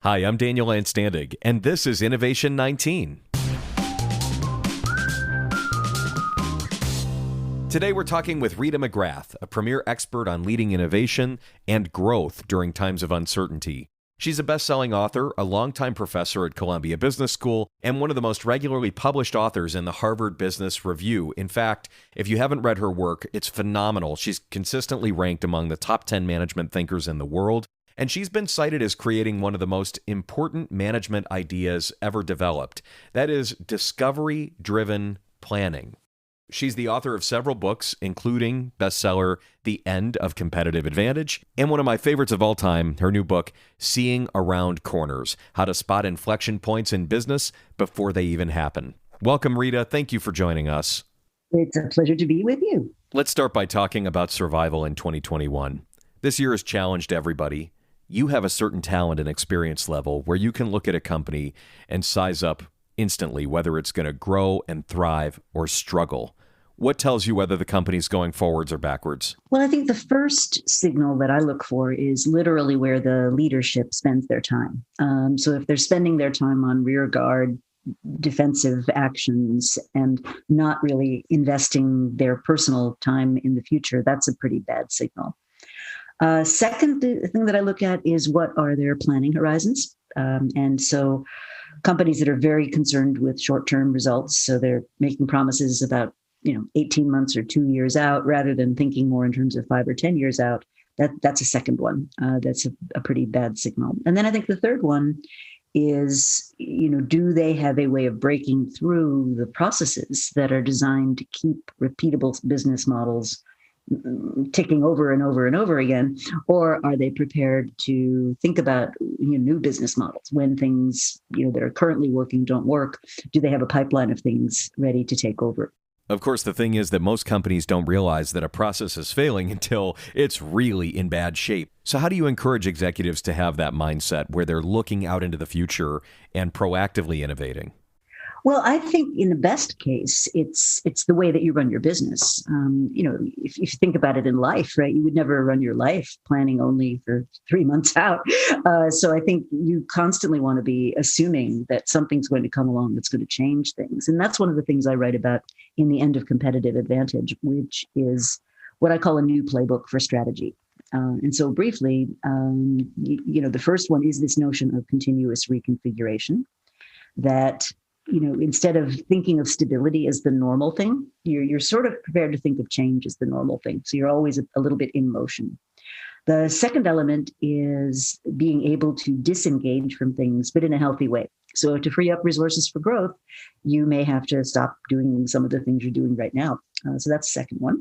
Hi, I'm Daniel Landstandig, and this is Innovation 19. Today we're talking with Rita McGrath, a premier expert on leading innovation and growth during times of uncertainty. She's a best-selling author, a longtime professor at Columbia Business School, and one of the most regularly published authors in the Harvard Business Review. In fact, if you haven't read her work, it's phenomenal. She's consistently ranked among the top 10 management thinkers in the world, and she's been cited as creating one of the most important management ideas ever developed. That is discovery-driven planning. She's the author of several books, including bestseller The End of Competitive Advantage, and one of my favorites of all time, her new book, Seeing Around Corners, How to Spot Inflection Points in Business Before They Even Happen. Welcome, Rita. Thank you for joining us. It's a pleasure to be with you. Let's start by talking about survival in 2021. This year has challenged everybody. You have a certain talent and experience level where you can look at a company and size up instantly whether it's going to grow and thrive or struggle. What tells you whether the company's going forwards or backwards? Well, I think the first signal that I look for is literally where the leadership spends their time. So if they're spending their time on rear guard, defensive actions, and not really investing their personal time in the future, that's a pretty bad signal. Second thing that I look at is what are their planning horizons. And so companies that are very concerned with short-term results, so they're making promises about 18 months or 2 years out, rather than thinking more in terms of 5 or 10 years out, that's a second one. That's a pretty bad signal. And then I think the third one is, do they have a way of breaking through the processes that are designed to keep repeatable business models ticking over and over and over again, or are they prepared to think about new business models when things that are currently working don't work? Do they have a pipeline of things ready to take over? Of course, the thing is that most companies don't realize that a process is failing until it's really in bad shape. So how do you encourage executives to have that mindset where they're looking out into the future and proactively innovating? Well, I think in the best case, it's the way that you run your business. If you think about it in life, right, you would never run your life planning only for 3 months out. So I think you constantly want to be assuming that something's going to come along that's going to change things. And that's one of the things I write about in The End of Competitive Advantage, which is what I call a new playbook for strategy. And so briefly, the first one is this notion of continuous reconfiguration that instead of thinking of stability as the normal thing, you're sort of prepared to think of change as the normal thing. So you're always a little bit in motion. The second element is being able to disengage from things, but in a healthy way. So to free up resources for growth, you may have to stop doing some of the things you're doing right now. So that's the second one.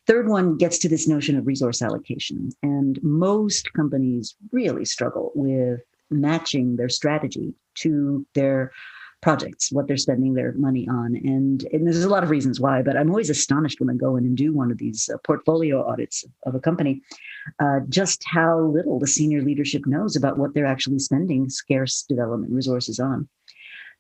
Third one gets to this notion of resource allocation. And most companies really struggle with matching their strategy to their projects, what they're spending their money on. And there's a lot of reasons why, but I'm always astonished when I go in and do one of these portfolio audits of a company, just how little the senior leadership knows about what they're actually spending scarce development resources on.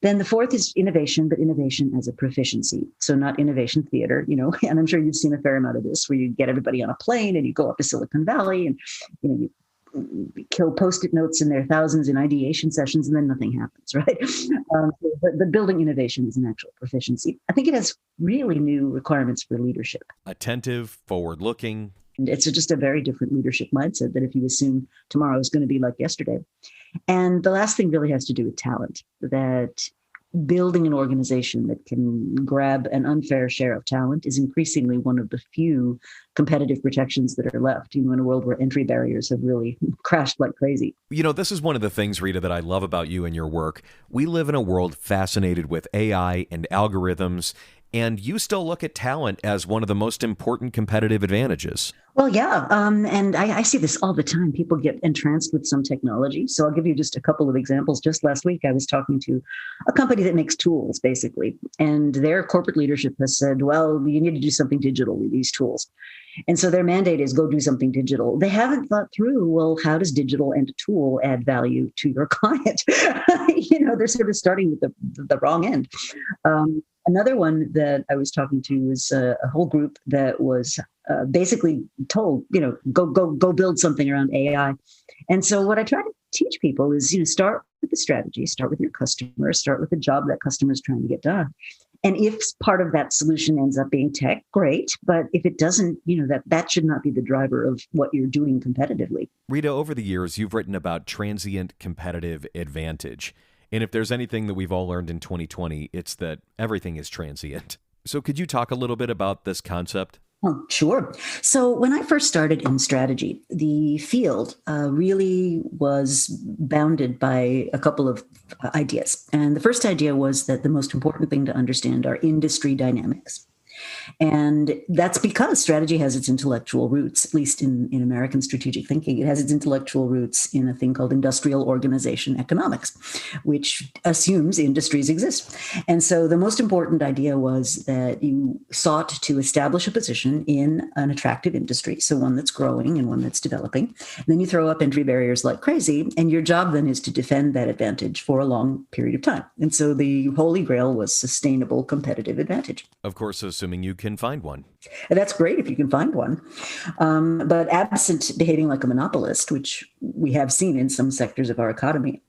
Then the fourth is innovation, but innovation as a proficiency. So not innovation theater, and I'm sure you've seen a fair amount of this, where you get everybody on a plane and you go up to Silicon Valley and, you kill Post-it notes in their thousands in ideation sessions, and then nothing happens, right? But building innovation is an actual proficiency. I think it has really new requirements for leadership. Attentive, forward-looking. And it's just a very different leadership mindset than if you assume tomorrow is going to be like yesterday. And the last thing really has to do with talent, that building an organization that can grab an unfair share of talent is increasingly one of the few competitive protections that are left, in a world where entry barriers have really crashed like crazy. This is one of the things, Rita, that I love about you and your work. We live in a world fascinated with AI and algorithms, and you still look at talent as one of the most important competitive advantages. Well, yeah. And I see this all the time. People get entranced with some technology. So I'll give you just a couple of examples. Just last week, I was talking to a company that makes tools, basically. And their corporate leadership has said, well, you need to do something digital with these tools. And so their mandate is go do something digital. They haven't thought through, well, how does digital and a tool add value to your client? They're sort of starting with the wrong end. Another one that I was talking to was a whole group that was basically told, go build something around AI. And so what I try to teach people is, start with the strategy, start with your customer, start with the job that customer is trying to get done. And if part of that solution ends up being tech, great. But if it doesn't, that should not be the driver of what you're doing competitively. Rita, over the years, you've written about transient competitive advantage. And if there's anything that we've all learned in 2020, it's that everything is transient. So could you talk a little bit about this concept? Oh, sure. So when I first started in strategy, the field really was bounded by a couple of ideas. And the first idea was that the most important thing to understand are industry dynamics. And that's because strategy has its intellectual roots, at least in American strategic thinking. It has its intellectual roots in a thing called industrial organization economics, which assumes industries exist. And so the most important idea was that you sought to establish a position in an attractive industry, so one that's growing and one that's developing. And then you throw up entry barriers like crazy, and your job then is to defend that advantage for a long period of time. And so the holy grail was sustainable competitive advantage. Of course, assuming you can find one. And that's great if you can find one. But absent behaving like a monopolist, which we have seen in some sectors of our economy,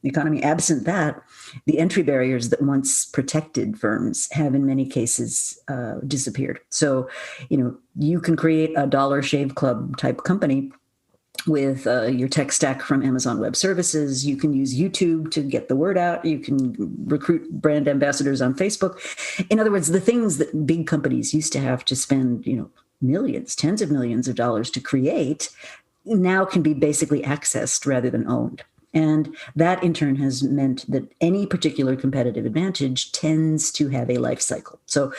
absent that, the entry barriers that once protected firms have in many cases disappeared. So, you can create a Dollar Shave Club type company with your tech stack from Amazon Web Services. You can use YouTube to get the word out. You can recruit brand ambassadors on Facebook. In other words, the things that big companies used to have to spend, millions, tens of millions of dollars to create now can be basically accessed rather than owned. And that in turn has meant that any particular competitive advantage tends to have a life cycle. So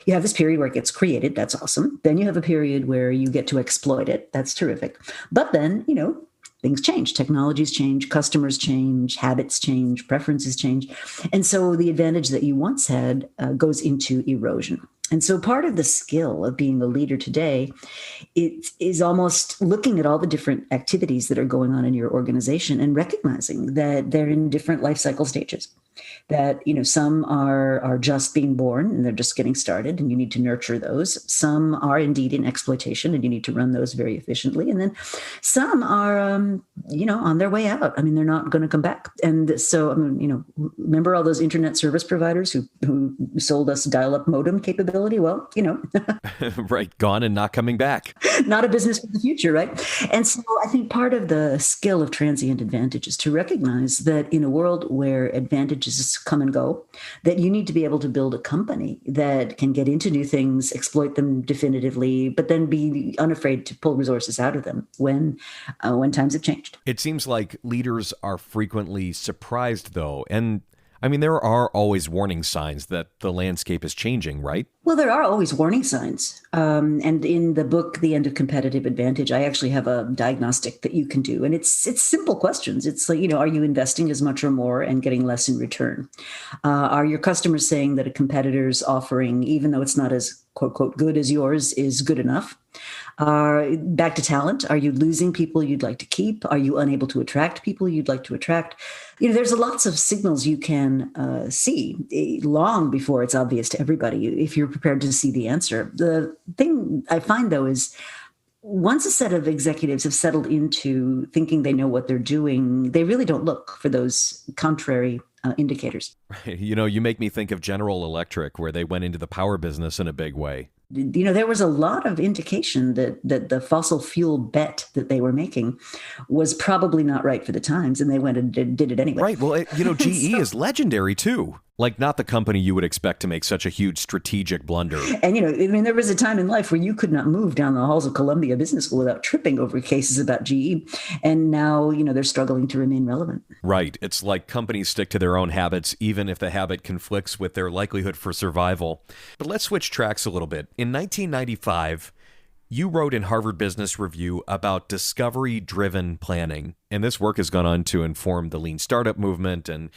you have this period where it gets created. That's awesome. Then you have a period where you get to exploit it. That's terrific. But then, things change. Technologies change, customers change, habits change, preferences change. And so the advantage that you once had goes into erosion. And so part of the skill of being a leader today, it is almost looking at all the different activities that are going on in your organization and recognizing that they're in different life cycle stages. That, some are just being born and they're just getting started and you need to nurture those. Some are indeed in exploitation and you need to run those very efficiently. And then some are, on their way out. They're not going to come back. And so, remember all those internet service providers who sold us dial-up modem capability? Well, Right. Gone and not coming back. Not a business for the future, right? And so I think part of the skill of transient advantage is to recognize that in a world where advantages come and go, that you need to be able to build a company that can get into new things, exploit them definitively, but then be unafraid to pull resources out of them when times have changed. It seems like leaders are frequently surprised, though, and there are always warning signs that the landscape is changing, right? Well, there are always warning signs. And in the book, The End of Competitive Advantage, I actually have a diagnostic that you can do. And it's simple questions. It's like, are you investing as much or more and getting less in return? Are your customers saying that a competitor's offering, even though it's not as quote, quote, good as yours, is good enough? Back to talent. Are you losing people you'd like to keep? Are you unable to attract people you'd like to attract? There's lots of signals you can see long before it's obvious to everybody if you're prepared to see the answer. The thing I find, though, is once a set of executives have settled into thinking they know what they're doing, they really don't look for those contrary indicators. Right. You make me think of General Electric, where they went into the power business in a big way. There was a lot of indication that the fossil fuel bet that they were making was probably not right for the times, and they went and did it anyway. Right. Well, GE is legendary, too. Like, not the company you would expect to make such a huge strategic blunder. And, there was a time in life where you could not move down the halls of Columbia Business School without tripping over cases about GE. And now, they're struggling to remain relevant. Right. It's like companies stick to their own habits, even if the habit conflicts with their likelihood for survival. But let's switch tracks a little bit. In 1995, you wrote in Harvard Business Review about discovery-driven planning. And this work has gone on to inform the lean startup movement. And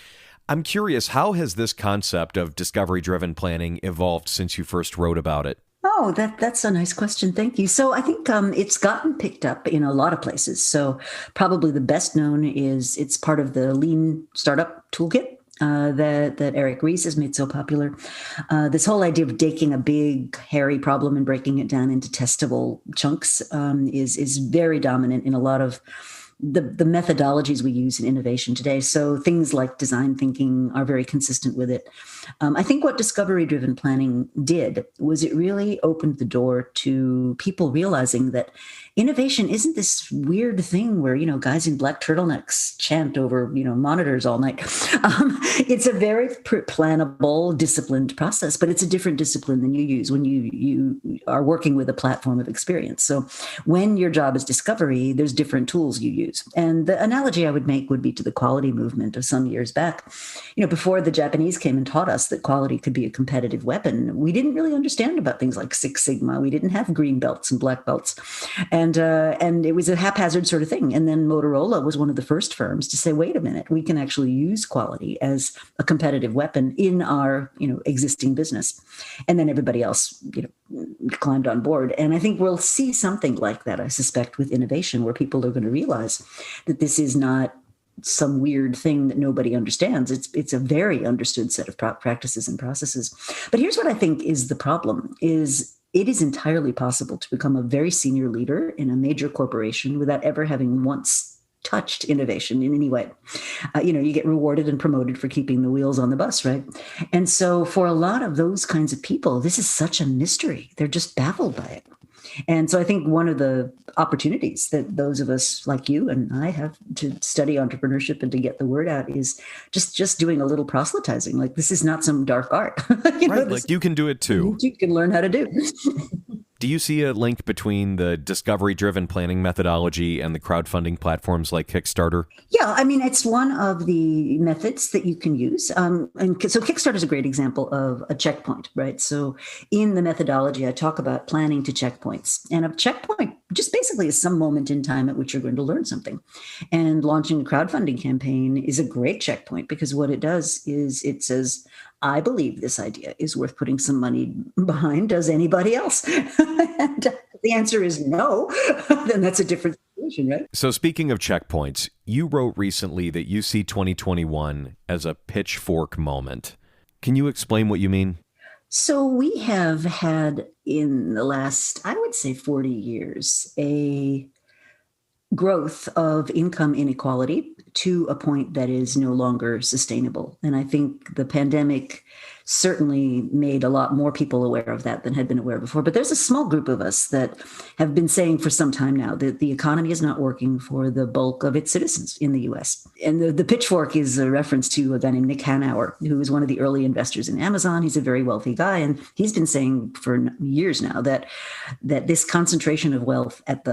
I'm curious, how has this concept of discovery-driven planning evolved since you first wrote about it? Oh, that's a nice question. Thank you. So I think it's gotten picked up in a lot of places. So probably the best known is it's part of the Lean Startup Toolkit. that Eric Ries has made so popular. This whole idea of taking a big, hairy problem and breaking it down into testable chunks is very dominant in a lot of the methodologies we use in innovation today. So things like design thinking are very consistent with it. I think what discovery-driven planning did was it really opened the door to people realizing that innovation isn't this weird thing where, guys in black turtlenecks chant over, monitors all night. It's a very plannable, disciplined process, but it's a different discipline than you use when you are working with a platform of experience. So when your job is discovery, there's different tools you use. And the analogy I would make would be to the quality movement of some years back. Before the Japanese came and taught us that quality could be a competitive weapon, we didn't really understand about things like Six Sigma. We didn't have green belts and black belts. And it was a haphazard sort of thing. And then Motorola was one of the first firms to say, wait a minute, we can actually use quality as a competitive weapon in our, existing business. And then everybody else, climbed on board. And I think we'll see something like that, I suspect, with innovation, where people are going to realize that this is not some weird thing that nobody understands. It's a very understood set of practices and processes. But here's what I think is the problem is it is entirely possible to become a very senior leader in a major corporation without ever having once touched innovation in any way. You get rewarded and promoted for keeping the wheels on the bus, right? And so for a lot of those kinds of people, this is such a mystery. They're just baffled by it. And so I think one of the opportunities that those of us like you and I have to study entrepreneurship and to get the word out is just doing a little proselytizing. Like, this is not some dark art. Right, like you can do it too. You can learn how to do. Do you see a link between the discovery-driven planning methodology and the crowdfunding platforms like Kickstarter? Yeah, I mean, it's one of the methods that you can use. And so Kickstarter is a great example of a checkpoint, right? So in the methodology, I talk about planning to checkpoints. And a checkpoint just basically is some moment in time at which you're going to learn something. And launching a crowdfunding campaign is a great checkpoint because what it does is it says, I believe this idea is worth putting some money behind. Does anybody else? And the answer is no. Then that's a different situation, right? So speaking of checkpoints, you wrote recently that you see 2021 as a pitchfork moment. Can you explain what you mean? So we have had in the last, I would say 40 years, a growth of income inequality to a point that is no longer sustainable. And I think the pandemic certainly made a lot more people aware of that than had been aware before. But there's a small group of us that have been saying for some time now that the economy is not working for the bulk of its citizens in the US. And the pitchfork is a reference to a guy named Nick Hanauer, who was one of the early investors in Amazon. He's a very wealthy guy. And he's been saying for years now that this concentration of wealth at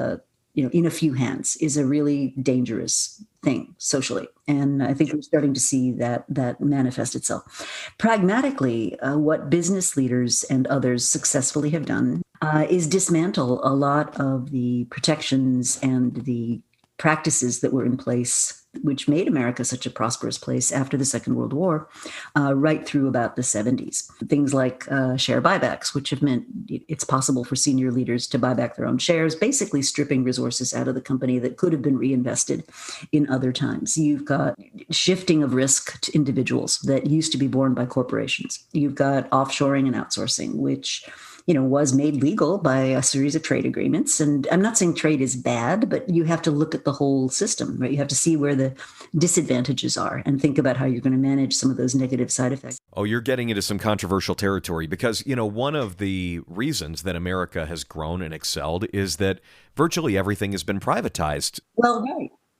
in a few hands is a really dangerous thing socially. And I think we're starting to see that manifest itself. Pragmatically, what business leaders and others successfully have done is dismantle a lot of the protections and the practices that were in place, which made America such a prosperous place after the Second World War, right through about the 70s. Things like share buybacks, which have meant it's possible for senior leaders to buy back their own shares, basically stripping resources out of the company that could have been reinvested in other times. You've got shifting of risk to individuals that used to be borne by corporations. You've got offshoring and outsourcing, which was made legal by a series of trade agreements. And I'm not saying trade is bad, but you have to look at the whole system, right? You have to see where the disadvantages are and think about how you're going to manage some of those negative side effects. Oh, you're getting into some controversial territory because, one of the reasons that America has grown and excelled is that virtually everything has been privatized. Well,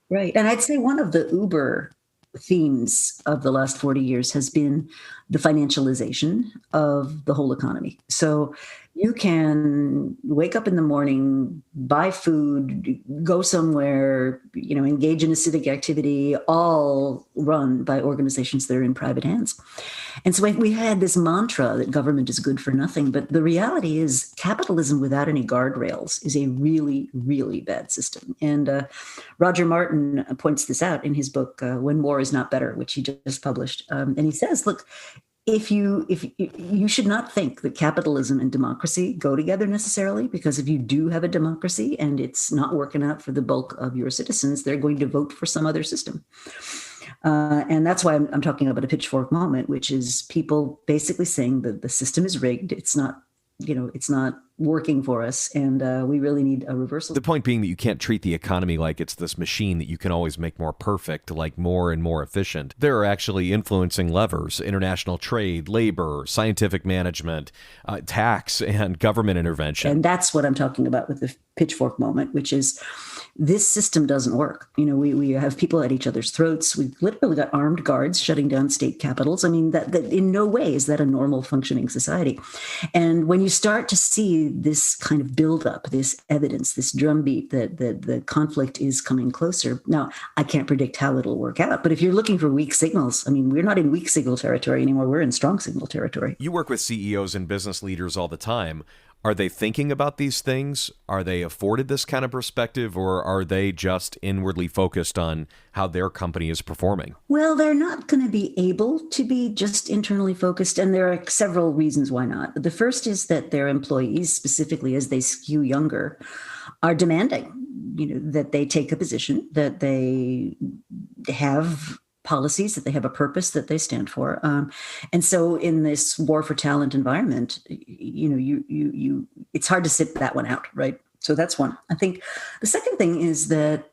right. And I'd say one of the uber themes of the last 40 years has been the financialization of the whole economy. So you can wake up in the morning, buy food, go somewhere, engage in a civic activity, all run by organizations that are in private hands. And so we had this mantra that government is good for nothing. But the reality is capitalism without any guardrails is a really, really bad system. And Roger Martin points this out in his book, When War is Not Better, which he just published. And he says, look, if you should not think that capitalism and democracy go together necessarily, because if you do have a democracy and it's not working out for the bulk of your citizens, they're going to vote for some other system. And that's why I'm talking about a pitchfork moment, which is people basically saying that the system is rigged. It's not, it's not working for us, and we really need a reversal. The point being that you can't treat the economy like it's this machine that you can always make more perfect, like more and more efficient. There are actually influencing levers: international trade, labor, scientific management, tax, and government intervention. And that's what I'm talking about with the pitchfork moment, which is this system doesn't work. We have people at each other's throats. We've literally got armed guards shutting down state capitals. I mean, that in no way is that a normal functioning society. And when you start to see this kind of buildup, this evidence, this drumbeat that the conflict is coming closer. Now, I can't predict how it'll work out, but if you're looking for weak signals, I mean, we're not in weak signal territory anymore. We're in strong signal territory. You work with CEOs and business leaders all the time. Are they thinking about these things? Are they afforded this kind of perspective, or are they just inwardly focused on how their company is performing? Well, they're not going to be able to be just internally focused, and there are several reasons why not. The first is that their employees, specifically as they skew younger, are demanding, that they take a position, that they have policies, that they have a purpose that they stand for. And so in this war for talent environment, it's hard to sit that one out, right? So that's one. I think the second thing is that,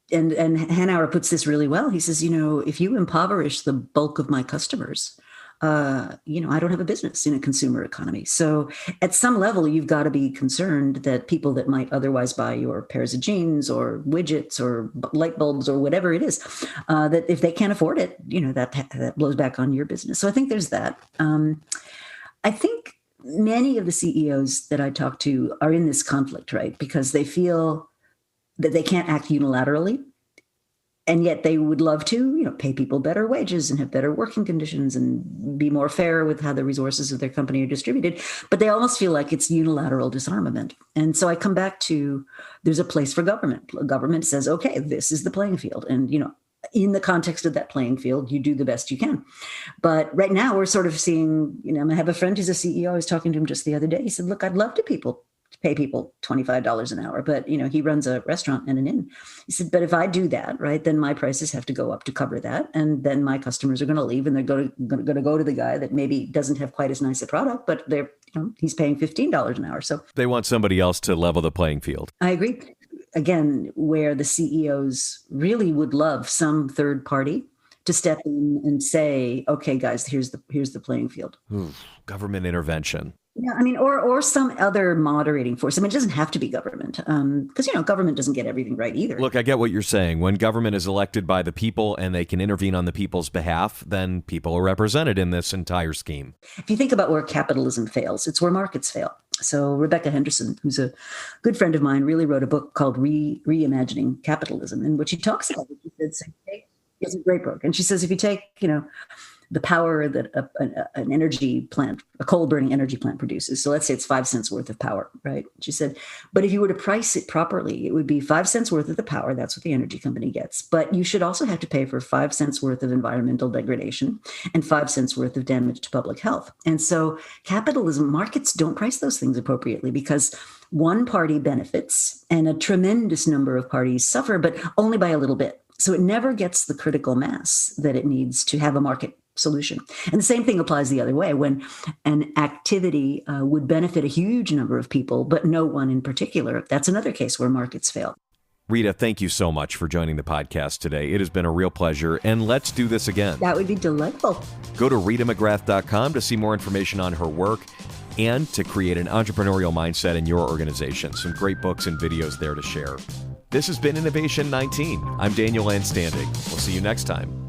and Hanauer puts this really well. He says, if you impoverish the bulk of my customers, I don't have a business in a consumer economy. So at some level, you've got to be concerned that people that might otherwise buy your pairs of jeans or widgets or light bulbs or whatever it is, that if they can't afford it, that blows back on your business. So I think there's that. I think many of the CEOs that I talk to are in this conflict, right? Because they feel that they can't act unilaterally. And yet they would love to, pay people better wages and have better working conditions and be more fair with how the resources of their company are distributed. But they almost feel like it's unilateral disarmament. And so I come back to, there's a place for government. Government says, okay, this is the playing field. And, in the context of that playing field, you do the best you can. But right now we're sort of seeing, I have a friend who's a CEO. I was talking to him just the other day. He said, look, I'd love to pay people $25 an hour, but he runs a restaurant and an inn. He said, but if I do that, right, then my prices have to go up to cover that, and then my customers are going to leave, and they're going to go to the guy that maybe doesn't have quite as nice a product, but he's paying $15 an hour. So they want somebody else to level the playing field. I agree. Again, where the CEOs really would love some third party to step in and say, okay, guys, here's the playing field. Ooh, government intervention. Yeah, or some other moderating force. It doesn't have to be government, because government doesn't get everything right either. Look, I get what you're saying. When government is elected by the people and they can intervene on the people's behalf, then people are represented in this entire scheme. If you think about where capitalism fails, it's where markets fail. So Rebecca Henderson, who's a good friend of mine, really wrote a book called Reimagining Capitalism, in which she talks about it. She says, it's a great book, and she says if you take the power that an energy plant, a coal burning energy plant produces. So let's say it's 5 cents worth of power, right? She said, but if you were to price it properly, it would be 5 cents worth of the power. That's what the energy company gets. But you should also have to pay for 5 cents worth of environmental degradation and 5 cents worth of damage to public health. And so capitalism, markets don't price those things appropriately because one party benefits and a tremendous number of parties suffer, but only by a little bit. So it never gets the critical mass that it needs to have a market solution. And the same thing applies the other way. When an activity would benefit a huge number of people, but no one in particular, that's another case where markets fail. Rita, thank you so much for joining the podcast today. It has been a real pleasure, and let's do this again. That would be delightful. Go to ritamcgrath.com to see more information on her work and to create an entrepreneurial mindset in your organization. Some great books and videos there to share. This has been Innovation 19. I'm Daniel Landstanding. We'll see you next time.